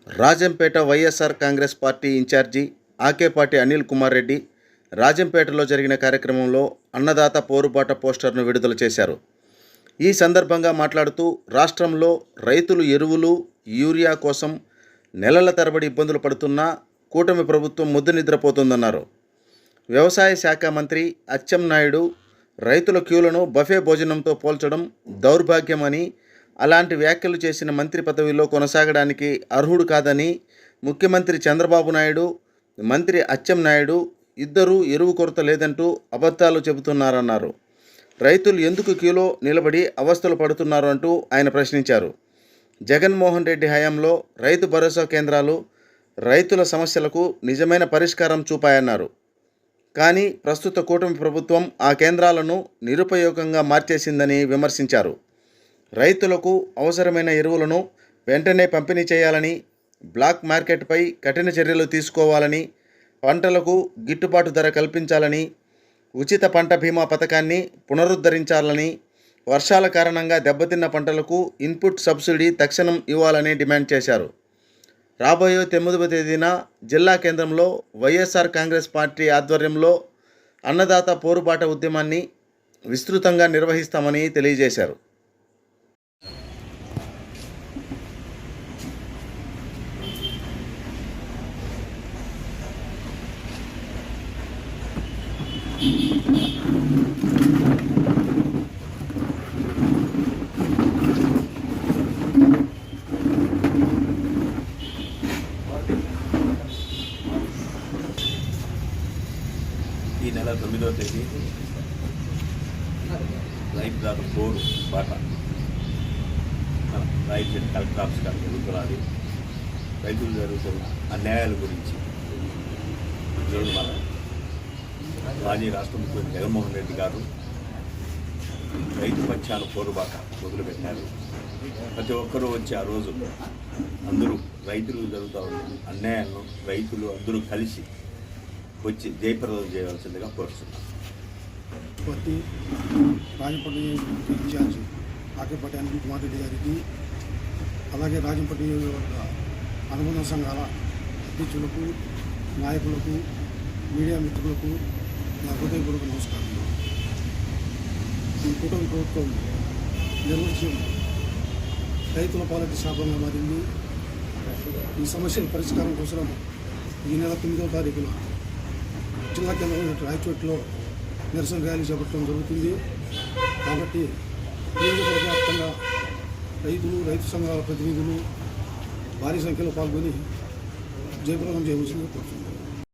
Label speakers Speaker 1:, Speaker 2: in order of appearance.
Speaker 1: Rajampet YSR Congress party incharge Akepati Anil Kumar Reddy రాజంపేటలో జరిగిన కార్యక్రమంలో అన్నదాత పోరుబాట పోస్టర్ను విడుదల చేశారు. ఈ సందర్భంగా మాట్లాడుతూ రాష్ట్రంలో రైతులు ఎరువులు, యూరియా కోసం నెలల తరబడి ఇబ్బందులు పడుతున్నా కూటమి ప్రభుత్వం ముద్దు నిద్రపోతుందన్నారు. వ్యవసాయ శాఖ మంత్రి అచ్చెన్నాయుడు రైతుల క్యూలను బఫే భోజనంతో పోల్చడం దౌర్భాగ్యమని, అలాంటి వ్యాఖ్యలు చేసిన మంత్రి పదవిలో కొనసాగడానికి అర్హుడు కాదని, ముఖ్యమంత్రి చంద్రబాబు నాయుడు, మంత్రి అచ్చెన్నాయుడు ఇద్దరూ ఎరువు కొరత లేదంటూ అబద్ధాలు చెబుతున్నారన్నారు. రైతులు ఎందుకు క్యూలో నిలబడి అవస్థలు పడుతున్నారు అంటూ ఆయన ప్రశ్నించారు. జగన్మోహన్ రెడ్డి హయాంలో రైతు భరోసా కేంద్రాలు రైతుల సమస్యలకు నిజమైన పరిష్కారం చూపాయన్నారు. కానీ ప్రస్తుత కూటమి ప్రభుత్వం ఆ కేంద్రాలను నిరుపయోగంగా మార్చేసిందని విమర్శించారు. రైతులకు అవసరమైన ఎరువులను వెంటనే పంపిణీ చేయాలని, బ్లాక్ మార్కెట్పై కఠిన చర్యలు తీసుకోవాలని, పంటలకు గిట్టుబాటు ధర కల్పించాలని, ఉచిత పంట బీమా పథకాన్ని పునరుద్ధరించాలని, వర్షాల కారణంగా దెబ్బతిన్న పంటలకు ఇన్పుట్ సబ్సిడీ తక్షణం ఇవ్వాలని డిమాండ్ చేశారు. రాబోయే 9వ తేదీన జిల్లా కేంద్రంలో వైఎస్ఆర్ కాంగ్రెస్ పార్టీ ఆధ్వర్యంలో అన్నదాత పోరుబాట ఉద్యమాన్ని విస్తృతంగా నిర్వహిస్తామని తెలియజేశారు.
Speaker 2: ఈ నెల 9వ తేదీ రైతుదాత పోరు బాట రాయచోటి కలెక్టర్ ఆఫీస్ గారు జరుగుతున్నది. రైతులు జరుగుతున్న అన్యాయాల గురించి ఈరోజు మన మాజీ రాష్ట్ర ముఖ్యమంత్రి జగన్మోహన్ రెడ్డి గారు రైతు పక్షాన పోరుబాట మొదలుపెట్టారు. ప్రతి ఒక్కరూ వచ్చి ఆ రోజు అందరూ రైతులు జరుగుతూ ఉన్న అన్యాయాలను రైతులు అందరూ కలిసి వచ్చి జయప్రదం చేయవలసిందిగా కోరుతున్నాం.
Speaker 3: పార్టీ రాజంపేట ఇన్ఛార్జి ఆకేపాటి అనిల్ కుమార్ రెడ్డి గారికి, అలాగే రాజంపేట నియోజకవర్గ అనుబంధ సంఘాల అధ్యక్షులకు, నాయకులకు, మీడియా మిత్రులకు నా హృదయపూర్వక నమస్కారం. ఈ కూటమి ప్రభుత్వం నిర్లక్ష్యం రైతుల పాలిట శాపంగా మారింది. ఈ సమస్యల పరిష్కారం కోసం ఈ నెల 9వ తారీఖున జిల్లా కేంద్రంలో రాయచోటిలో నిరసన ర్యాలీ చేపట్టడం జరుగుతుంది. కాబట్టి నియోజకవర్గ వ్యాప్తంగా రైతులు, రైతు సంఘాల ప్రతినిధులు భారీ సంఖ్యలో పాల్గొని జయప్రదం చేయవలసిందిగా కోరుతున్నాను.